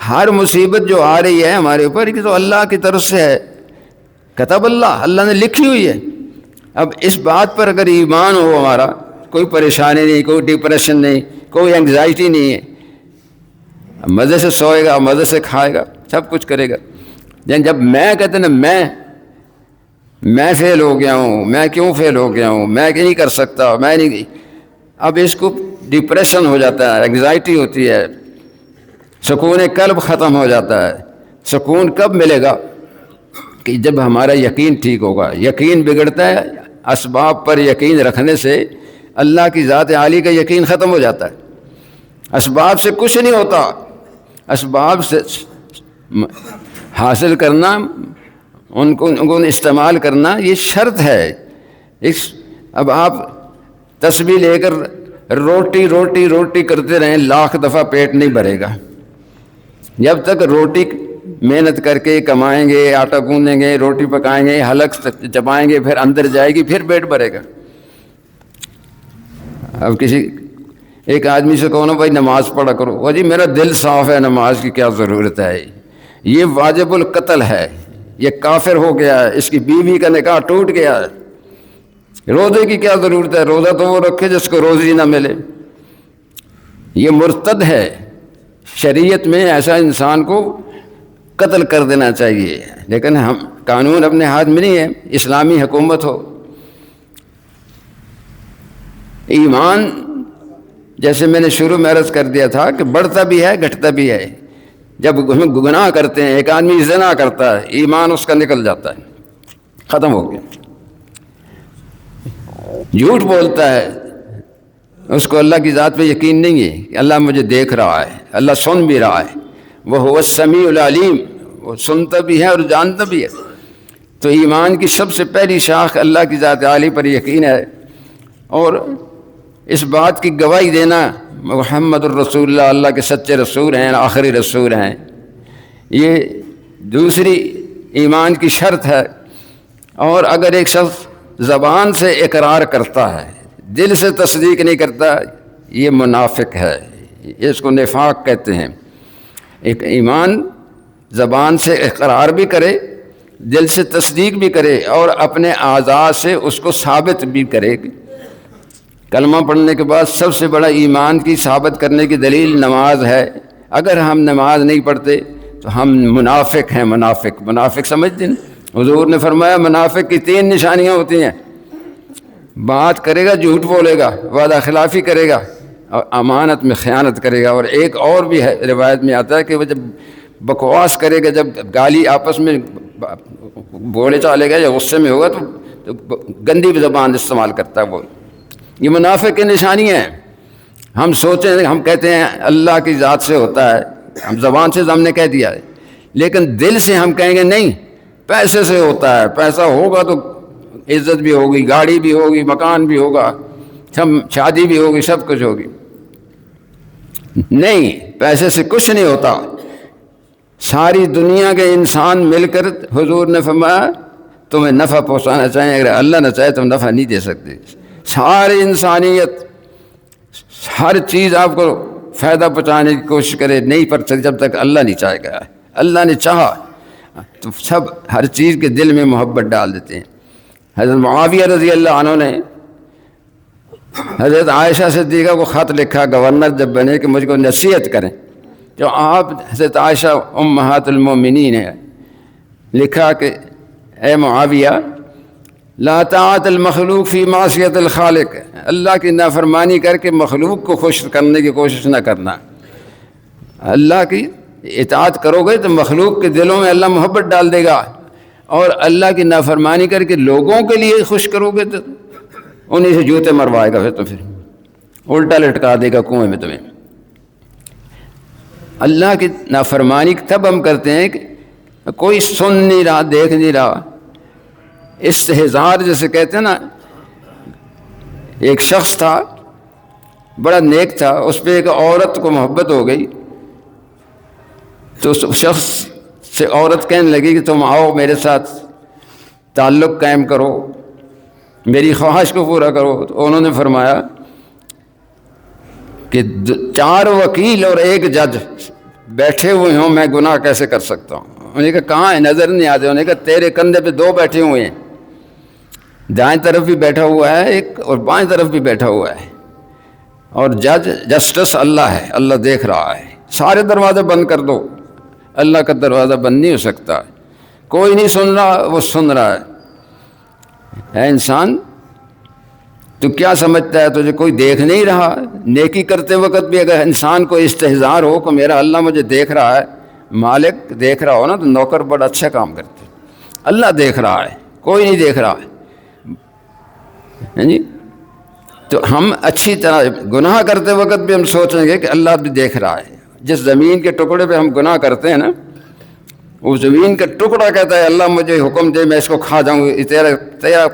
Speaker 1: ہر مصیبت جو آ رہی ہے ہمارے اوپر، یہ تو اللہ کی طرف سے ہے، کتب اللہ نے لکھی ہوئی ہے۔ اب اس بات پر اگر ایمان ہو ہمارا، کوئی پریشانی نہیں، کوئی ڈپریشن نہیں، کوئی انگزائٹی نہیں ہے، مزے سے سوئے گا، مزے سے کھائے گا، سب کچھ کرے گا۔ لیکن جب میں کہتے نا میں فیل ہو گیا ہوں، میں کیوں فیل ہو گیا ہوں، میں نہیں کر سکتا، میں نہیں، اب اس کو ڈپریشن ہو جاتا ہے، انگزائٹی ہوتی ہے، سکون قلب ختم ہو جاتا ہے۔ سکون کب ملے گا؟ کہ جب ہمارا یقین ٹھیک ہوگا۔ یقین بگڑتا ہے اسباب پر یقین رکھنے سے، اللہ کی ذات عالی کا یقین ختم ہو جاتا ہے۔ اسباب سے کچھ نہیں ہوتا، اسباب سے حاصل کرنا، ان کو استعمال کرنا یہ شرط ہے۔ اب آپ تسبیح لے کر روٹی روٹی روٹی کرتے رہیں، لاکھ دفعہ پیٹ نہیں بھرے گا۔ جب تک روٹی محنت کر کے کمائیں گے، آٹا گوندیں گے، روٹی پکائیں گے، حلق چبائیں گے، پھر اندر جائے گی، پھر پیٹ بھرے گا۔ اب ایک آدمی سے کہو نا بھائی نماز پڑھا کرو، وہ جی میرا دل صاف ہے، نماز کی کیا ضرورت ہے، یہ واجب القتل ہے، یہ کافر ہو گیا ہے، اس کی بیوی کا نکاح ٹوٹ گیا ہے، روزے کی کیا ضرورت ہے، روزہ تو وہ رکھے جس کو روزی نہ ملے، یہ مرتد ہے۔ شریعت میں ایسا انسان کو قتل کر دینا چاہیے، لیکن ہم قانون اپنے ہاتھ میں نہیں ہے، اسلامی حکومت ہو۔ ایمان جیسے میں نے شروع میں عرض کر دیا تھا کہ بڑھتا بھی ہے گھٹتا بھی ہے۔ جب ہم گناہ کرتے ہیں، ایک آدمی زنا کرتا ہے، ایمان اس کا نکل جاتا ہے، ختم ہو گیا۔ جھوٹ بولتا ہے، اس کو اللہ کی ذات پہ یقین نہیں ہے کہ اللہ مجھے دیکھ رہا ہے، اللہ سن بھی رہا ہے، وہ السمیع العلیم، وہ سنتا بھی ہے اور جانتا بھی ہے۔ تو ایمان کی سب سے پہلی شاخ اللہ کی ذات عالی پر یقین ہے، اور اس بات کی گواہی دینا محمد الرسول اللہ، اللہ کے سچے رسول ہیں، آخری رسول ہیں، یہ دوسری ایمان کی شرط ہے۔ اور اگر ایک شخص زبان سے اقرار کرتا ہے، دل سے تصدیق نہیں کرتا، یہ منافق ہے، اس کو نفاق کہتے ہیں۔ ایک ایمان زبان سے اقرار بھی کرے، دل سے تصدیق بھی کرے، اور اپنے اعضاء سے اس کو ثابت بھی کرے۔ کلمہ پڑھنے کے بعد سب سے بڑا ایمان کی ثابت کرنے کی دلیل نماز ہے۔ اگر ہم نماز نہیں پڑھتے تو ہم منافق ہیں۔ منافق سمجھتے ہیں؟ حضور نے فرمایا منافق کی 3 نشانیاں ہوتی ہیں: بات کرے گا جھوٹ بولے گا، وعدہ خلافی کرے گا، اور امانت میں خیانت کرے گا۔ اور ایک اور بھی ہے، روایت میں آتا ہے کہ وہ جب بکواس کرے گا، جب گالی آپس میں بولے چالے گا یا غصے میں ہوگا تو گندی زبان استعمال کرتا ہے وہ۔ یہ منافق کی نشانی ہے۔ ہم سوچیں، ہم کہتے ہیں اللہ کی ذات سے ہوتا ہے، ہم زبان سے ہم نے کہہ دیا ہے، لیکن دل سے ہم کہیں گے نہیں، پیسے سے ہوتا ہے، پیسہ ہوگا تو عزت بھی ہوگی، گاڑی بھی ہوگی، مکان بھی ہوگا، سب شادی بھی ہوگی، سب کچھ ہوگی۔ نہیں، پیسے سے کچھ نہیں ہوتا۔ ساری دنیا کے انسان مل کر حضور نے فرمایا تمہیں نفع پہنچانا چاہیں، اگر اللہ نہ چاہے تم نفع نہیں دے سکتے۔ ساری انسانیت، ہر چیز آپ کو فائدہ پہنچانے کی کوشش کرے، نہیں پڑ سکتی جب تک اللہ نہیں چاہے گا۔ اللہ نے چاہا تو سب ہر چیز کے دل میں محبت ڈال دیتے ہیں۔ حضرت معاویہ رضی اللہ عنہ نے حضرت عائشہ صدیقہ کو خط لکھا، گورنر جب بنے، کہ مجھ کو نصیحت کریں۔ جو آپ حضرت عائشہ امہات المومنین ہے، لکھا کہ اے معاویہ، لا طاعت المخلوق فی معصیت الخالق، اللہ کی نافرمانی کر کے مخلوق کو خوش کرنے کی کوشش نہ کرنا۔ اللہ کی اطاعت کرو گے تو مخلوق کے دلوں میں اللہ محبت ڈال دے گا، اور اللہ کی نافرمانی کر کے لوگوں کے لیے خوش کرو گے تو انہیں سے جوتے مروائے گا، پھر الٹا لٹکا دے گا کنویں میں تمہیں۔ اللہ کی نافرمانی تب ہم کرتے ہیں کہ کوئی سن نہیں رہا، دیکھ نہیں رہا، استحضار جیسے کہتے ہیں نا۔ ایک شخص تھا بڑا نیک تھا، اس پہ ایک عورت کو محبت ہو گئی، تو اس شخص سے عورت کہنے لگی کہ تم آؤ میرے ساتھ تعلق قائم کرو، میری خواہش کو پورا کرو۔ تو انہوں نے فرمایا کہ 4 وکیل اور 1 جج بیٹھے ہوئے ہوں، میں گناہ کیسے کر سکتا ہوں؟ انہوں نے کہا کہاں ہے؟ نظر نہیں آتے۔ انہوں نے کہا تیرے کندھے پہ 2 بیٹھے ہوئے ہیں، دائیں طرف بھی بیٹھا ہوا ہے ایک، اور بائیں طرف بھی بیٹھا ہوا ہے، اور جسٹس اللہ ہے، اللہ دیکھ رہا ہے۔ سارے دروازے بند کر دو، اللہ کا دروازہ بند نہیں ہو سکتا۔ کوئی نہیں سن رہا، وہ سن رہا ہے۔ اے انسان، تو کیا سمجھتا ہے تجھے کوئی دیکھ نہیں رہا؟ نیکی کرتے وقت بھی اگر انسان کو استحضار ہو کہ میرا اللہ مجھے دیکھ رہا ہے، مالک دیکھ رہا ہو نا، تو نوکر بڑا اچھا کام کرتے. اللہ دیکھ رہا ہے، کوئی نہیں دیکھ رہا ہے جی. تو ہم اچھی طرح گناہ کرتے وقت بھی ہم سوچیں گے کہ اللہ بھی دیکھ رہا ہے. جس زمین کے ٹکڑے پہ ہم گناہ کرتے ہیں نا، اس زمین کا ٹکڑا کہتا ہے اللہ مجھے حکم دے میں اس کو کھا جاؤں گا،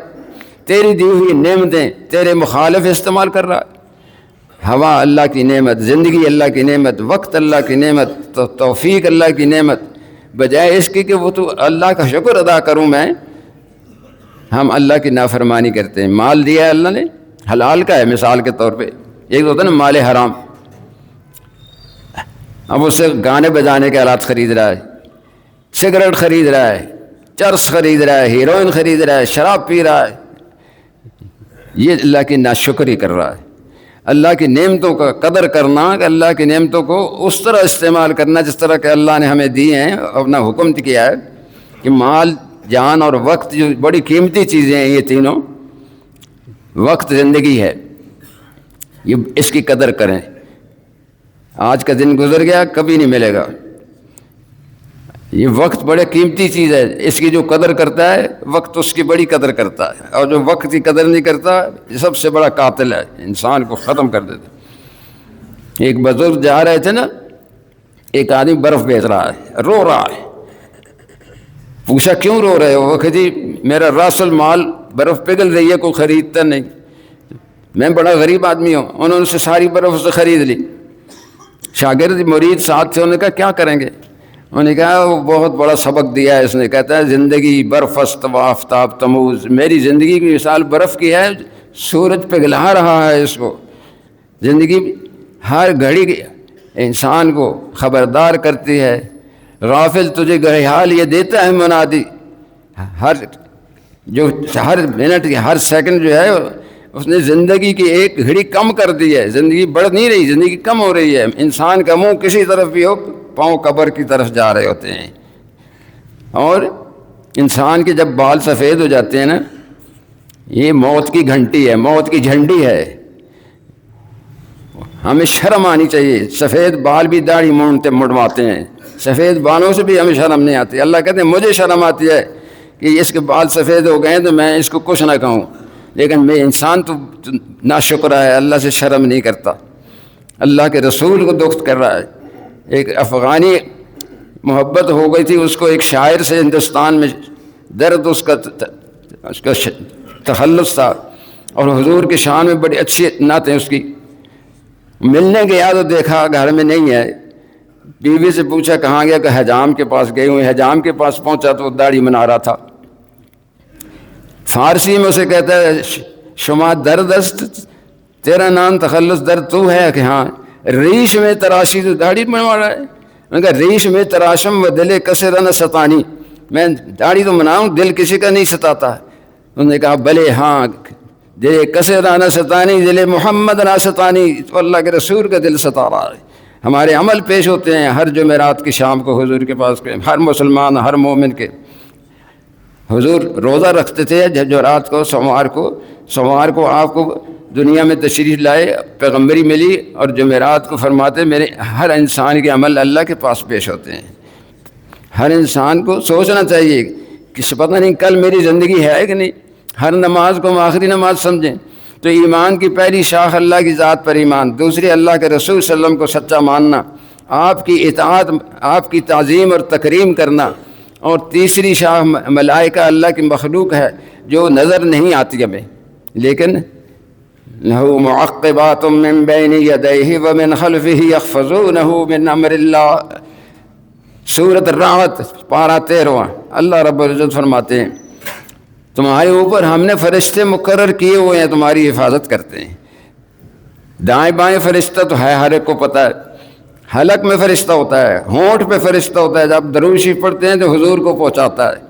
Speaker 1: تیری دی ہوئی نعمتیں تیرے مخالف استعمال کر رہا ہے. ہوا اللہ کی نعمت، زندگی اللہ کی نعمت، وقت اللہ کی نعمت، توفیق اللہ کی نعمت. بجائے اس کی کہ وہ تو اللہ کا شکر ادا کروں میں، ہم اللہ کی نافرمانی کرتے ہیں. مال دیا ہے اللہ نے، حلال کا ہے مثال کے طور پہ. ایک ہوتا ہے نا مال حرام، اب اس سے گانے بجانے کے آلات خرید رہا ہے، سگریٹ خرید رہا ہے، چرس خرید رہا ہے، ہیروئن خرید رہا ہے، شراب پی رہا ہے. یہ اللہ کی ناشکری کر رہا ہے. اللہ کی نعمتوں کا قدر کرنا، کہ اللہ کی نعمتوں کو اس طرح استعمال کرنا جس طرح کہ اللہ نے ہمیں دی ہیں، اپنا حکم کیا ہے کہ مال، جان اور وقت جو بڑی قیمتی چیزیں ہیں، یہ تینوں، وقت زندگی ہے، یہ اس کی قدر کریں. آج کا دن گزر گیا، کبھی نہیں ملے گا. یہ وقت بڑے قیمتی چیز ہے، اس کی جو قدر کرتا ہے وقت اس کی بڑی قدر کرتا ہے، اور جو وقت کی قدر نہیں کرتا یہ سب سے بڑا قاتل ہے، انسان کو ختم کر دیتا. ایک بزرگ جا رہے تھے نا، ایک آدمی برف بیچ رہا ہے، رو رہا ہے. پوچھا کیوں رو رہے ہو؟ وہ کہ جی میرا راس المال برف پگھل رہی ہے، کوئی خریدتا نہیں، میں بڑا غریب آدمی ہوں. انہوں نے ساری برف سے خرید لی. شاگرد مرید ساتھ تھے، انہوں نے کہا کیا کریں گے؟ انہوں نے کہا وہ بہت بڑا سبق دیا ہے اس نے. کہتا ہے زندگی برف است و آفتاب تموز، میری زندگی کی مثال برف کی ہے، سورج پگھلا رہا ہے اس کو. زندگی ہر گھڑی انسان کو خبردار کرتی ہے. غافل تجھے گھڑیال یہ دیتا ہے منادی، ہر منٹ ہر سیکنڈ جو ہے اس نے زندگی کی ایک گھڑی کم کر دی ہے. زندگی بڑھ نہیں رہی، زندگی کم ہو رہی ہے. انسان کا منہ کسی طرف بھی ہو، پاؤں قبر کی طرف جا رہے ہوتے ہیں. اور انسان کے جب بال سفید ہو جاتے ہیں نا، یہ موت کی گھنٹی ہے، موت کی جھنڈی ہے. ہمیں شرم آنی چاہیے. سفید بال بھی داڑھی مڑواتے ہیں، سفید بالوں سے بھی ہمیں شرم نہیں آتی. اللہ کہتے ہیں مجھے شرم آتی ہے کہ اس کے بال سفید ہو گئے تو میں اس کو کچھ نہ کہوں، لیکن میں انسان تو ناشکرہ ہے، اللہ سے شرم نہیں کرتا، اللہ کے رسول کو دکھ کر رہا ہے. ایک افغانی محبت ہو گئی تھی اس کو ایک شاعر سے، ہندوستان میں درد اس کا تخلص تھا، اور حضور کی شان میں بڑی اچھی نعتیں اس کی. ملنے گیا تو دیکھا گھر میں نہیں ہے. بیوی سے پوچھا کہاں گیا؟ کہ حجام کے پاس گئے ہوئے. حجام کے پاس پہنچا تو وہ داڑھی بنا رہا تھا. فارسی میں اسے کہتا ہے شما درد است، تیرا نام تخلص درد تو ہے؟ کہ ہاں. ریش میں تراشی تو داڑھی بنوا رہا ہے. میں نے کہا ریش میں تراشم و دل کسر نہ ستانی، میں داڑھی تو بناؤں، دل کسی کا نہیں ستاتا. انہوں نے کہا بھلے ہاں، دل کسر نہ ستانی دل محمد نہ ستانی، تو اللہ کے رسول کا دل ستا رہا ہے. ہمارے عمل پیش ہوتے ہیں ہر جمعرات کی شام کو حضور کے پاس کے، ہر مسلمان ہر مومن کے. حضور روزہ رکھتے تھے جمعرات کو، سوموار کو آپ کو دنیا میں تشریف لائے، پیغمبری ملی، اور جمعرات کو فرماتے میرے ہر انسان کے عمل اللہ کے پاس پیش ہوتے ہیں. ہر انسان کو سوچنا چاہیے کہ پتہ نہیں کل میری زندگی ہے کہ نہیں. ہر نماز کو ہم آخری نماز سمجھیں. تو ایمان کی پہلی شاخ اللہ کی ذات پر ایمان، دوسری اللہ کے رسول صلی اللہ علیہ وسلم کو سچا ماننا، آپ کی اطاعت، آپ کی تعظیم اور تکریم کرنا، اور تیسری شاخ ملائکہ اللہ کی مخلوق ہے جو نظر نہیں آتی ہمیں، لیکن لہو معقبات من بین یدیہ ومن خلفہ یحفظونہ من امر اللہ. سورۃ الرعد پارہ 13. اللہ رب العزت فرماتے ہیں تمہارے اوپر ہم نے فرشتے مقرر کیے ہوئے ہیں، تمہاری حفاظت کرتے ہیں. دائیں بائیں فرشتہ تو ہے، ہر ایک کو پتہ ہے. حلق میں فرشتہ ہوتا ہے، ہونٹ پہ فرشتہ ہوتا ہے، جب درود شریف پڑھتے ہیں تو حضور کو پہنچاتا ہے.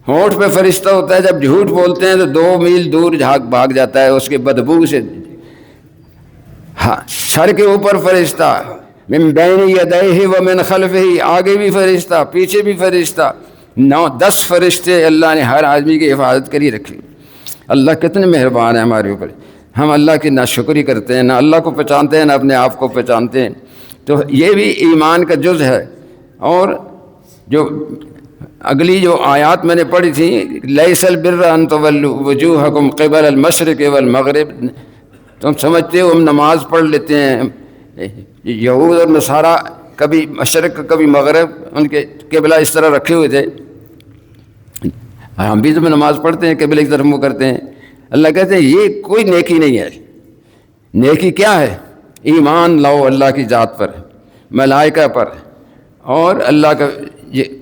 Speaker 1: ہونٹ پہ فرشتہ ہوتا ہے، جب جھوٹ بولتے ہیں تو 2 میل دور بھاگ جاتا ہے اس کے بدبو سے. ہاں، سر کے اوپر فرشتہ، من بین یدیہ ومن خلفہ، آگے بھی فرشتہ پیچھے بھی فرشتہ. 9-10 فرشتے اللہ نے ہر آدمی کی حفاظت کری رکھی. اللہ کتنے مہربان ہے ہمارے اوپر. ہم اللہ کی ناشکری کرتے ہیں، نہ اللہ کو پہچانتے ہیں نہ اپنے آپ کو پہچانتے ہیں۔ تو یہ بھی ایمان کا جز ہے۔ اور جو اگلی جو آیات میں نے پڑھی تھی، لیس البر ان تولوا وجوہکم قبل المشرق والمغرب، تم سمجھتے ہو ہم نماز پڑھ لیتے ہیں، یہود اور نصارہ کبھی مشرق کبھی مغرب ان کے قبلہ اس طرح رکھے ہوئے تھے، ہم بھی تو نماز پڑھتے ہیں قبلے کی طرف منہ کرتے ہیں۔ اللہ کہتے ہیں یہ کوئی نیکی نہیں ہے۔ نیکی کیا ہے؟ ایمان لاؤ اللہ کی ذات پر، ملائکہ پر، اور اللہ کا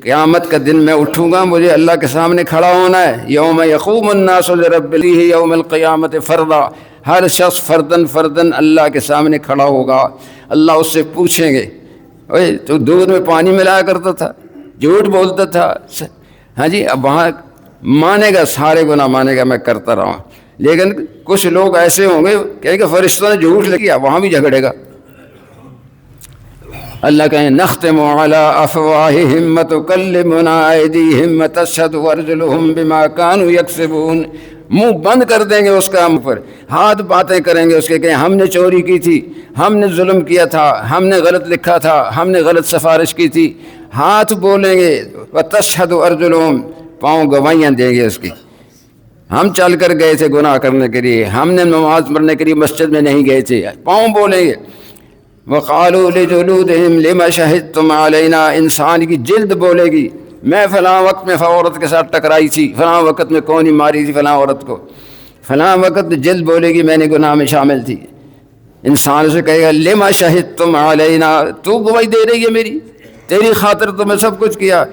Speaker 1: قیامت کا دن میں اٹھوں گا، مجھے اللہ کے سامنے کھڑا ہونا ہے۔ یوم یقوم الناس لرب العالمین یوم القیامت فردا، ہر شخص فردن فردن اللہ کے سامنے کھڑا ہوگا۔ اللہ اس سے پوچھیں گے، اوے تو دودھ میں پانی ملایا کرتا تھا، جھوٹ بولتا تھا، ہاں جی، اب وہاں مانے گا، سارے گناہ مانے گا میں کرتا رہا ہوں۔ لیکن کچھ لوگ ایسے ہوں گے کہ فرشتوں نے جھوٹ لکھا، وہاں بھی جھگڑے گا۔ اللہ کہیں نختم علی افواہہم وتکلمنا ایدیہم وتشہد ارجلہم بما کانوا یکسبون، منہ بند کر دیں گے اس کا، منہ پر ہاتھ باتیں کریں گے اس کے، کہ ہم نے چوری کی تھی، ہم نے ظلم کیا تھا، ہم نے غلط لکھا تھا، ہم نے غلط سفارش کی تھی، ہاتھ بولیں گے، وتشہد ارجلہم، پاؤں گواہیاں دیں گے اس کی، ہم چل کر گئے تھے گناہ کرنے کے لیے، ہم نے نماز پڑھنے کے لیے مسجد میں نہیں گئے تھے، پاؤں بولیں گے۔ وقالوا لجلودہم لما شہدتم علینا، انسان کی جلد بولے گی میں فلاں وقت میں عورت کے ساتھ ٹکرائی تھی، فلاں وقت میں کونی ماری تھی فلاں عورت کو، فلاں وقت جلد بولے گی میں نے گناہ میں شامل تھی۔ انسان سے کہے گا لما شہدتم علینا، تو گواہی دے رہی ہے میری، تیری خاطر تو میں سب کچھ کیا۔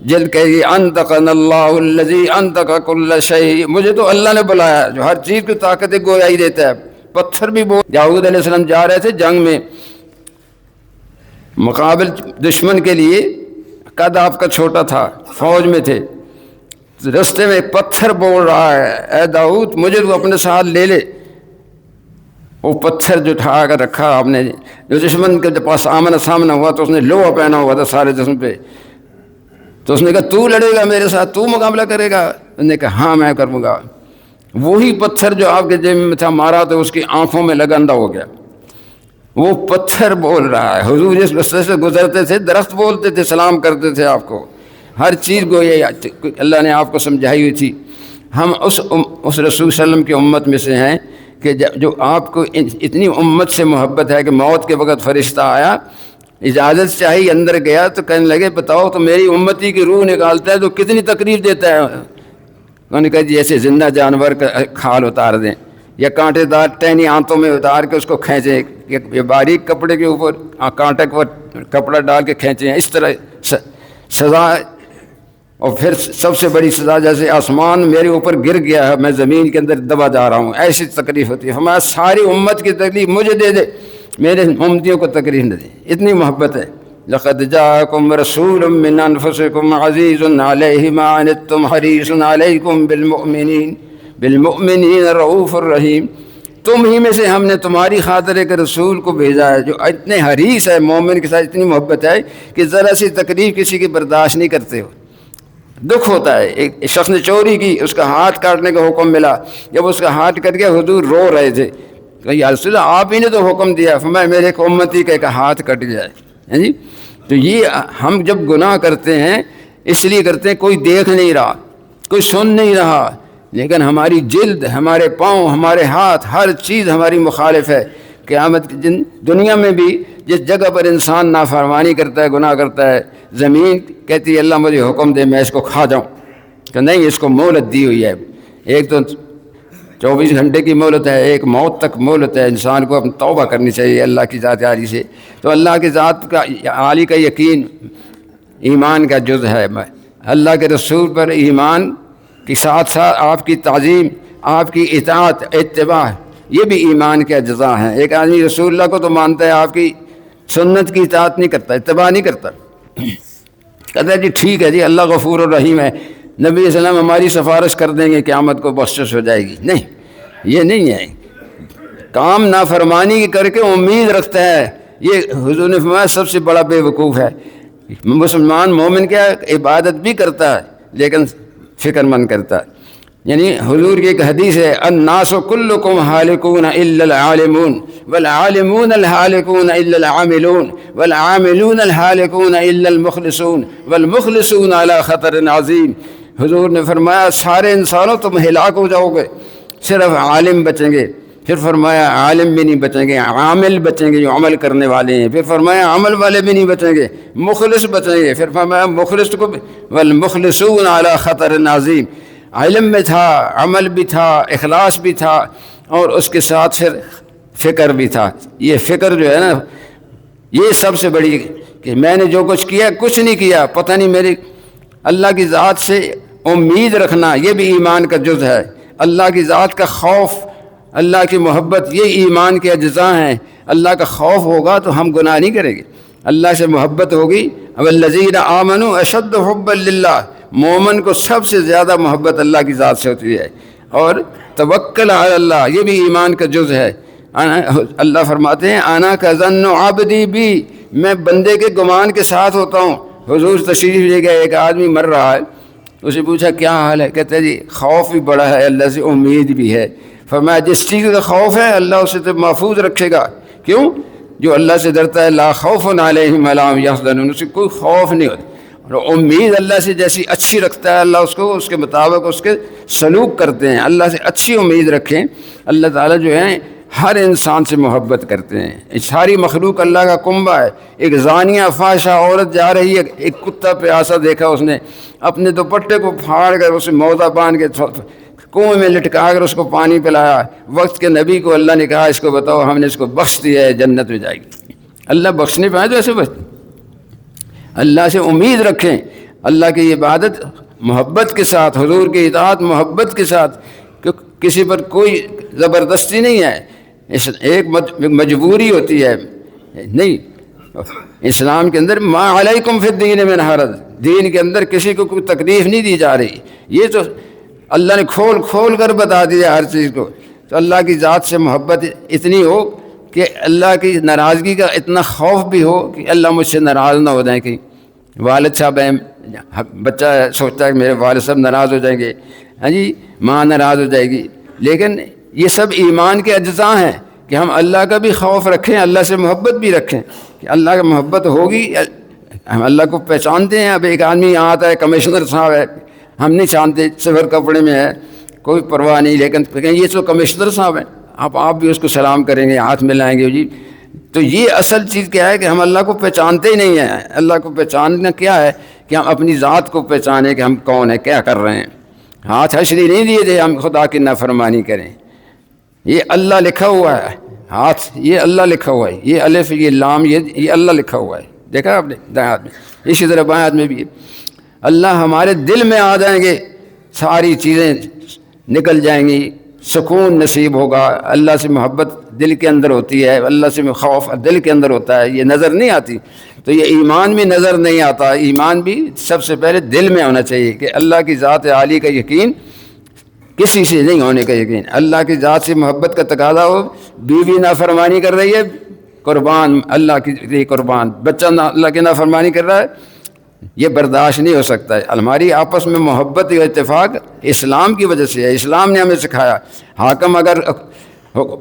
Speaker 1: جلد کہے گی انطقنا اللہ الذی انطق کل شیء، مجھے تو اللہ نے بلایا جو ہر چیز کی طاقت گویائی دیتا ہے۔ پتھر بھی بول، داؤد علیہ السلام جا رہے تھے جنگ میں، مقابل دشمن کے لیے، قد آپ کا چھوٹا تھا، فوج میں تھے، رستے میں پتھر بول رہا ہے اے داؤد مجھے تو اپنے ساتھ لے لے۔ وہ پتھر جو اٹھا کر رکھا آپ نے، جو دشمن کے پاس آمنا سامنا ہوا تو اس نے لوہا پہنا ہوا تھا سارے جسم پہ، تو اس نے کہا تو لڑے گا میرے ساتھ، تو مقابلہ کرے گا؟ اس نے کہا ہاں میں کروں گا۔ وہی پتھر جو آپ کے جیب میں تھا مارا تو اس کی آنکھوں میں لگا، اندھا ہو گیا۔ وہ پتھر بول رہا ہے۔ حضور جس رستے سے گزرتے تھے درخت بولتے تھے، سلام کرتے تھے آپ کو، ہر چیز کو یہ اللہ نے آپ کو سمجھائی ہوئی تھی۔ ہم اس رسول صلی اللہ علیہ وسلم کی امت میں سے ہیں کہ جو آپ کو اتنی امت سے محبت ہے کہ موت کے وقت فرشتہ آیا، اجازت چاہی، اندر گیا تو کہنے لگے بتاؤ تو میری امتی کی روح نکالتا ہے تو کتنی تکلیف دیتا ہے؟ انہوں نے کہا جیسے زندہ جانور کا کھال اتار دیں یا کانٹے دار ٹہنی آنتوں میں اتار کے اس کو کھینچیں، یہ باریک کپڑے کے اوپر کانٹے کو کپڑا ڈال کے کھینچیں، اس طرح سزا۔ اور پھر سب سے بڑی سزا جیسے آسمان میرے اوپر گر گیا ہے، میں زمین کے اندر دبا جا رہا ہوں، ایسی تکلیف ہوتی ہے۔ ہمارا ساری امت کی تکلیف مجھے دے دے، میرے امتیوں کو تکلیف نہ دے، اتنی محبت ہے۔ لقد جاءکم رسول من انفسکم عزیز علیہ ما عنتم حریص علیکم بالمؤمنین رؤوف الرحیم، تم ہی میں سے ہم نے تمہاری خاطر ایک رسول کو بھیجا ہے جو اتنے حریص ہے، مومن کے ساتھ اتنی محبت ہے کہ ذرا سی تکلیف کسی کی برداشت نہیں کرتے ہو۔ دکھ ہوتا ہے، ایک شخص نے چوری کی، اس کا ہاتھ کاٹنے کا حکم ملا، جب اس کا ہاتھ کٹ گیا حضور رو رہے تھے، کہ یا رسول اللہ آپ ہی نے تو حکم دیا، فرمایا میرے ایک امتی کا ایک ہاتھ کٹ جائے۔ جی تو یہ ہم جب گناہ کرتے ہیں اس لیے کرتے ہیں کوئی دیکھ نہیں رہا، کوئی سن نہیں رہا، لیکن ہماری جلد، ہمارے پاؤں، ہمارے ہاتھ، ہر چیز ہماری مخالف ہے۔ قیامت کے دن دنیا میں بھی جس جگہ پر انسان نافرمانی کرتا ہے، گناہ کرتا ہے، زمین کہتی ہے اللہ مجھے حکم دے میں اس کو کھا جاؤں، کہ نہیں اس کو مہلت دی ہوئی ہے، ایک تو 24 گھنٹے کی مہلت ہے، ایک موت تک مہلت ہے، انسان کو اپنی توبہ کرنی چاہیے اللہ کی ذات عالی سے۔ تو اللہ کی ذات کا عالی کا یقین ایمان کا جز ہے۔ اللہ کے رسول پر ایمان کے ساتھ ساتھ آپ کی تعظیم، آپ کی اطاعت، اتباع، یہ بھی ایمان کا اجزاء ہے۔ ایک آدمی رسول اللہ کو تو مانتا ہے، آپ کی سنت کی اطاعت نہیں کرتا، اتباع نہیں کرتا، کہتا ہے جی ٹھیک ہے جی اللہ غفور الرحیم ہے، نبی صلی اللہ علیہ وسلم ہماری سفارش کر دیں گے قیامت کو بخشش ہو جائے گی۔ نہیں، یہ نہیں ہے، کام نافرمانی کر کے امید رکھتا ہے، یہ حضور نے فرمایا سب سے بڑا بے وقوف ہے۔ مسلمان مومن کیا عبادت بھی کرتا ہے لیکن فکر مند کرتا ہے، یعنی حضور کی ایک حدیث ہے، الناس کلکم ہالکون الا العالمون والعالمون الہالکون الا العاملون والعاملون الہالکون الا المخلصون والمخلصون علی خطر عظیم۔ حضور نے فرمایا سارے انسانوں تم ہلاک ہو جاؤ گے، صرف عالم بچیں گے۔ پھر فرمایا عالم بھی نہیں بچیں گے، عامل بچیں گے جو عمل کرنے والے ہیں۔ پھر فرمایا عمل والے بھی نہیں بچیں گے، مخلص بچیں گے۔ پھر فرمایا مخلص کو والمخلصون علی خطر عظیم۔ علم میں تھا، عمل بھی تھا، اخلاص بھی تھا، اور اس کے ساتھ پھر فکر بھی تھا۔ یہ فکر جو ہے نا، یہ سب سے بڑی، کہ میں نے جو کچھ کیا کچھ نہیں کیا، پتہ نہیں میری اللہ کی ذات سے امید رکھنا، یہ بھی ایمان کا جز ہے۔ اللہ کی ذات کا خوف، اللہ کی محبت، یہ ایمان کے اجزاء ہیں۔ اللہ کا خوف ہوگا تو ہم گناہ نہیں کریں گے، اللہ سے محبت ہوگی۔ والذین آمنوا اشد حبا للہ، مومن کو سب سے زیادہ محبت اللہ کی ذات سے ہوتی ہے۔ اور توکل علی اللہ، یہ بھی ایمان کا جز ہے۔ اللہ فرماتے ہیں انا کظن عبدی بی، میں بندے کے گمان کے ساتھ ہوتا ہوں۔ حضور تشریف لے گئے، ایک آدمی مر رہا ہے، اسے پوچھا کیا حال ہے؟ کہتے ہیں جی خوف بھی بڑا ہے، اللہ سے امید بھی ہے۔ فرمایا جس چیز کا خوف ہے اللہ اسے تو محفوظ رکھے گا۔ کیوں؟ جو اللہ سے ڈرتا ہے لا خوف علیہم ولا هم یحزنون، اسے کوئی خوف نہیں ہوتا۔ اور امید اللہ سے جیسی اچھی رکھتا ہے، اللہ اس کو اس کے مطابق اس کے سلوک کرتے ہیں۔ اللہ سے اچھی امید رکھیں۔ اللہ تعالیٰ جو ہے ہر انسان سے محبت کرتے ہیں۔ ساری مخلوق اللہ کا کنبہ ہے۔ ایک زانیہ فاحشہ عورت جا رہی ہے، ایک کتا پیاسا دیکھا، اس نے اپنے دوپٹے کو پھاڑ کر اسے موزہ باندھ کے کنویں میں لٹکا کر اس کو پانی پلایا۔ وقت کے نبی کو اللہ نے کہا اس کو بتاؤ، ہم نے اس کو بخش دیا ہے، جنت میں جائے گی۔ اللہ بخشنے پہ آئے تو ایسے بس اللہ سے امید رکھیں، اللہ کی عبادت محبت کے ساتھ، حضور کی اطاعت محبت کے ساتھ، کسی پر کوئی زبردستی نہیں ہے، ایک مجبوری ہوتی ہے نہیں۔ اسلام کے اندر ما علیکم فی الدین من حرج، دین کے اندر کسی کو کوئی تکلیف نہیں دی جا رہی۔ یہ تو اللہ نے کھول کھول کر بتا دیا ہر چیز کو۔ تو اللہ کی ذات سے محبت اتنی ہو کہ اللہ کی ناراضگی کا اتنا خوف بھی ہو کہ اللہ مجھ سے ناراض نہ ہو جائیں۔ کہ والد صاحب ہیں، بچہ سوچتا ہے کہ میرے والد صاحب ناراض ہو جائیں گے، ہاں جی ماں ناراض ہو جائے گی۔ لیکن یہ سب ایمان کے اجزاء ہیں کہ ہم اللہ کا بھی خوف رکھیں، اللہ سے محبت بھی رکھیں کہ اللہ کی محبت ہوگی۔ ہم اللہ کو پہچانتے ہیں۔ اب ایک آدمی یہاں آتا ہے، کمشنر صاحب ہے، ہم نہیں جانتے، سفر کپڑے میں ہے، کوئی پرواہ نہیں، لیکن یہ تو کمشنر صاحب ہیں، آپ بھی اس کو سلام کریں گے، ہاتھ ملائیں گے جی۔ تو یہ اصل چیز کیا ہے کہ ہم اللہ کو پہچانتے ہی نہیں ہیں۔ اللہ کو پہچاننا کیا ہے کہ ہم اپنی ذات کو پہچانیں کہ ہم کون ہیں، کیا کر رہے ہیں۔ ہاتھ حشری نہیں دیے تھے ہم خدا کی نافرمانی کریں۔ یہ اللہ لکھا ہوا ہے، ہاتھ یہ اللہ لکھا ہوا ہے، یہ الف یہ لام یہ اللہ لکھا ہوا ہے۔ دیکھا آپ نے دائیں ہاتھ میں، اسی طرح بائیں ہاتھ میں بھی ہے۔ اللہ ہمارے دل میں آ جائیں گے، ساری چیزیں نکل جائیں گی، سکون نصیب ہوگا۔ اللہ سے محبت دل کے اندر ہوتی ہے، اللہ سے خوف دل کے اندر ہوتا ہے، یہ نظر نہیں آتی۔ تو یہ ایمان بھی نظر نہیں آتا، ایمان بھی سب سے پہلے دل میں ہونا چاہیے کہ اللہ کی ذات عالی کا یقین، کسی سے نہیں ہونے کا یقین۔ اللہ کی ذات سے محبت کا تقاضا ہو، بیوی نافرمانی کر رہی ہے قربان اللہ کی لیے قربان، بچہ اللہ کی نافرمانی کر رہا ہے، یہ برداشت نہیں ہو سکتا ہے۔ ہماری آپس میں محبت و اتفاق اسلام کی وجہ سے ہے، اسلام نے ہمیں سکھایا۔ حاکم اگر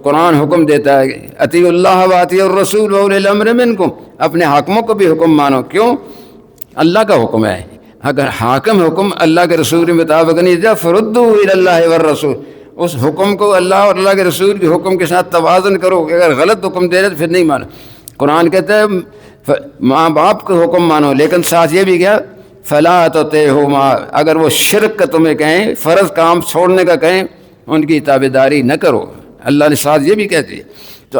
Speaker 1: قرآن حکم دیتا ہے اطیعوا اللہ و اطیعوا الرسول واولی الامر منکم، اپنے حاکموں کو بھی حکم مانو۔ کیوں؟ اللہ کا حکم ہے۔ اگر حاکم حکم اللہ کے رسول کے مطابق نہیں دیا، فردوا الی اللہ والرسول، اس حکم کو اللہ اور اللہ کے رسول کے حکم کے ساتھ توازن کرو کہ اگر غلط حکم دے رہے تو پھر نہیں مانو۔ قرآن کہتا ہے ماں باپ کو حکم مانو، لیکن ساتھ یہ بھی کیا فلا تطیعہما، اگر وہ شرک کا تمہیں کہیں، فرض کام چھوڑنے کا کہیں، ان کی تابعداری نہ کرو۔ اللہ نے ساتھ یہ بھی کہتی ہے۔ تو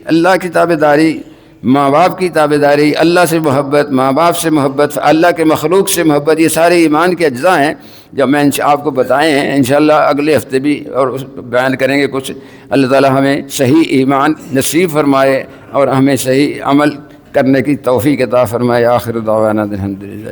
Speaker 1: اللہ کی تابعداری، ماں باپ کی تابعداری، اللہ سے محبت، ماں باپ سے محبت، اللہ کے مخلوق سے محبت، یہ سارے ایمان کے اجزاء ہیں جو میں آپ کو بتائے ہیں۔ انشاءاللہ اگلے ہفتے بھی اور بیان کریں گے کچھ۔ اللہ تعالی ہمیں صحیح ایمان نصیب فرمائے اور ہمیں صحیح عمل کرنے کی توفیق عطا فرمائے۔ آخر دعوانا الحمدللہ۔